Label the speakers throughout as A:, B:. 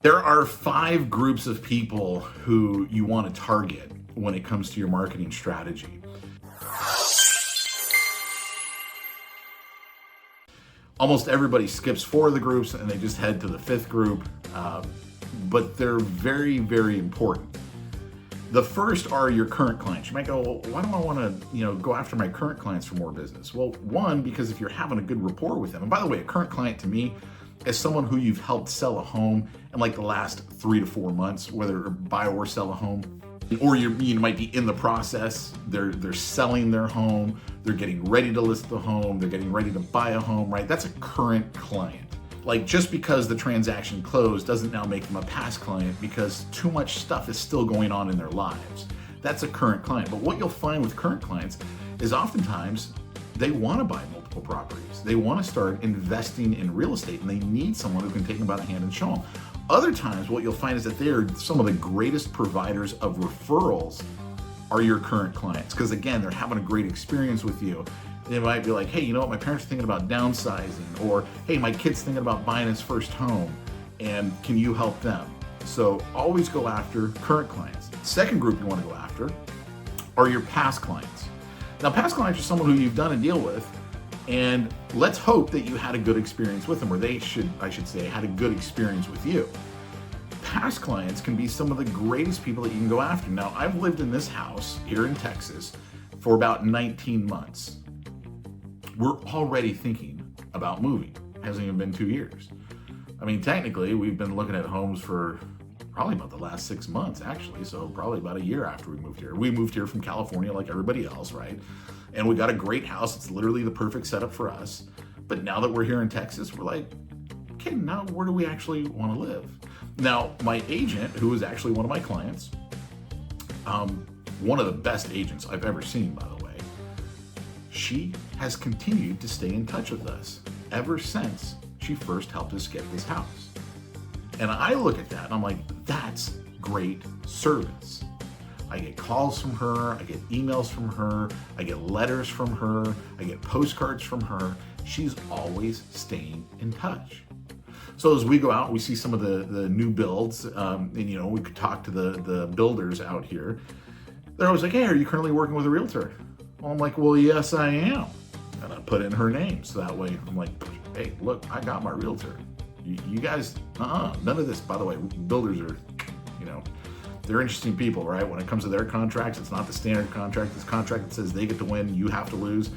A: There are 5 groups of people who you want to target when it comes to your marketing strategy. Almost everybody skips 4 of the groups and they just head to the 5th group, but they're very, very important. The first are your current clients. You might go, well, why do I want to, go after my current clients for more business? Well, one, because if you're having a good rapport with them, and by the way, a current client to me is someone who you've helped sell a home in like the last 3 to 4 months, whether buy or sell a home, or you might be in the process. They're selling their home, they're getting ready to list the home, they're getting ready to buy a home, right? That's a current client. Like, just because the transaction closed doesn't now make them a past client, because too much stuff is still going on in their lives. That's a current client. But what you'll find with current clients is oftentimes they want to buy multiple properties. They want to start investing in real estate, and they need someone who can take them by the hand and show them. Other times, what you'll find is that they are some of the greatest providers of referrals are your current clients, because again, they're having a great experience with you. They might be like, hey, you know what, my parents are thinking about downsizing, or hey, my kid's thinking about buying his first home, and can you help them? So always go after current clients. Second group you want to go after are your past clients. Now, past clients are someone who you've done a deal with, and let's hope that you had a good experience with them, or I should say, had a good experience with you. Past clients can be some of the greatest people that you can go after. Now, I've lived in this house here in Texas for about 19 months. We're already thinking about moving. It hasn't even been 2 years. I mean, technically, we've been looking at homes for probably about the last 6 months, actually. So probably about a year after we moved here. We moved here from California like everybody else, right? And we got a great house. It's literally the perfect setup for us. But now that we're here in Texas, we're like, okay, now where do we actually want to live? Now, my agent, who is actually one of my clients, one of the best agents I've ever seen, by the way, she has continued to stay in touch with us ever since she first helped us get this house. And I look at that and I'm like, that's great service. I get calls from her, I get emails from her, I get letters from her, I get postcards from her. She's always staying in touch. So as we go out, we see some of the new builds, and we could talk to the builders out here. They're always like, hey, are you currently working with a realtor? Well, I'm like, well, yes, I am. And I put in her name. So that way I'm like, hey, look, I got my realtor. You guys, none of this. By the way, builders are, they're interesting people, right? When it comes to their contracts, it's not the standard contract. It's a contract that says they get to win, you have to lose.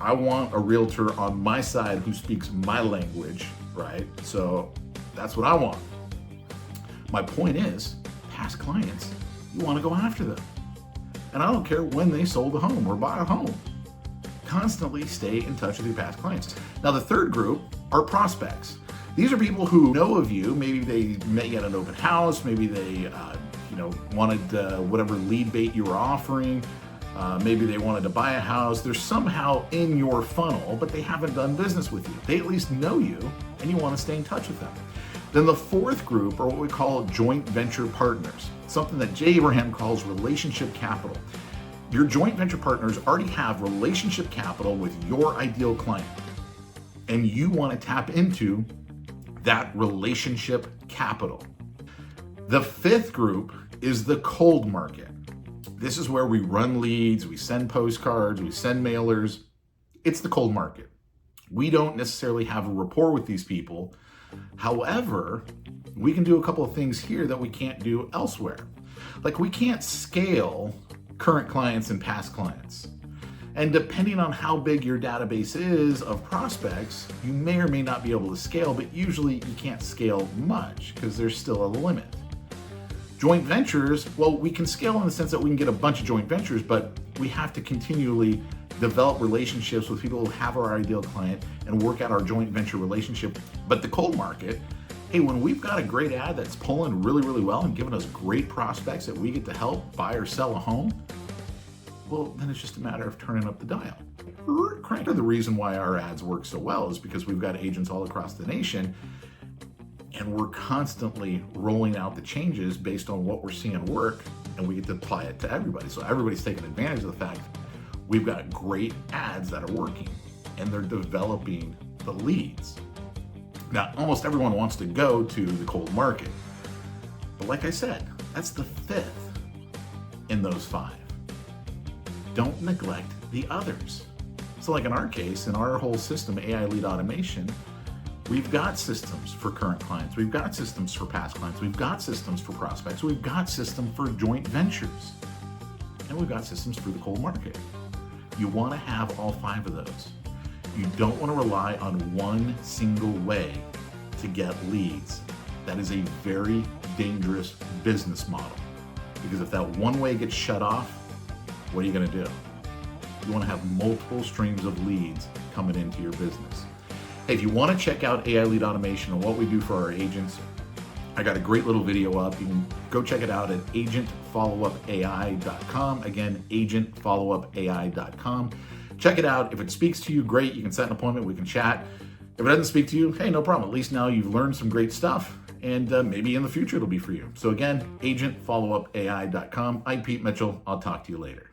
A: I want a realtor on my side who speaks my language, right? So that's what I want. My point is, past clients, you want to go after them. And I don't care when they sold a home or bought a home. Constantly stay in touch with your past clients. Now, the third group are prospects. These are people who know of you. Maybe they met you at an open house. Maybe they, wanted whatever lead bait you were offering. Maybe they wanted to buy a house. They're somehow in your funnel, but they haven't done business with you. They at least know you, and you want to stay in touch with them. Then the fourth group are what we call joint venture partners, something that Jay Abraham calls relationship capital. Your joint venture partners already have relationship capital with your ideal client, and you want to tap into that relationship capital. The fifth group is the cold market. This is where we run leads, we send postcards, we send mailers. It's the cold market. We don't necessarily have a rapport with these people. However, we can do a couple of things here that we can't do elsewhere. Like, we can't scale current clients and past clients. And depending on how big your database is of prospects, you may or may not be able to scale, but usually you can't scale much because there's still a limit. Joint ventures, well, we can scale in the sense that we can get a bunch of joint ventures, but we have to continually develop relationships with people who have our ideal client and work out our joint venture relationship. But the cold market, hey, when we've got a great ad that's pulling really, really well and giving us great prospects that we get to help buy or sell a home, well, then it's just a matter of turning up the dial. The reason why our ads work so well is because we've got agents all across the nation, and we're constantly rolling out the changes based on what we're seeing work, and we get to apply it to everybody. So everybody's taking advantage of the fact we've got great ads that are working, and they're developing the leads. Now, almost everyone wants to go to the cold market. But like I said, that's the fifth in those five. Don't neglect the others. So like in our case, in our whole system, AI lead automation, we've got systems for current clients. We've got systems for past clients. We've got systems for prospects. We've got systems for joint ventures. And we've got systems for the cold market. You want to have all five of those. You don't want to rely on one single way to get leads. That is a very dangerous business model, because if that one way gets shut off, what are you going to do? You want to have multiple streams of leads coming into your business. Hey, if you want to check out AI lead automation and what we do for our agents, I got a great little video up. You can go check it out at agentfollowupai.com. Again, agentfollowupai.com. Check it out. If it speaks to you, great. You can set an appointment. We can chat. If it doesn't speak to you, hey, no problem. At least now you've learned some great stuff, and maybe in the future it'll be for you. So again, agentfollowupai.com. I'm Pete Mitchell. I'll talk to you later.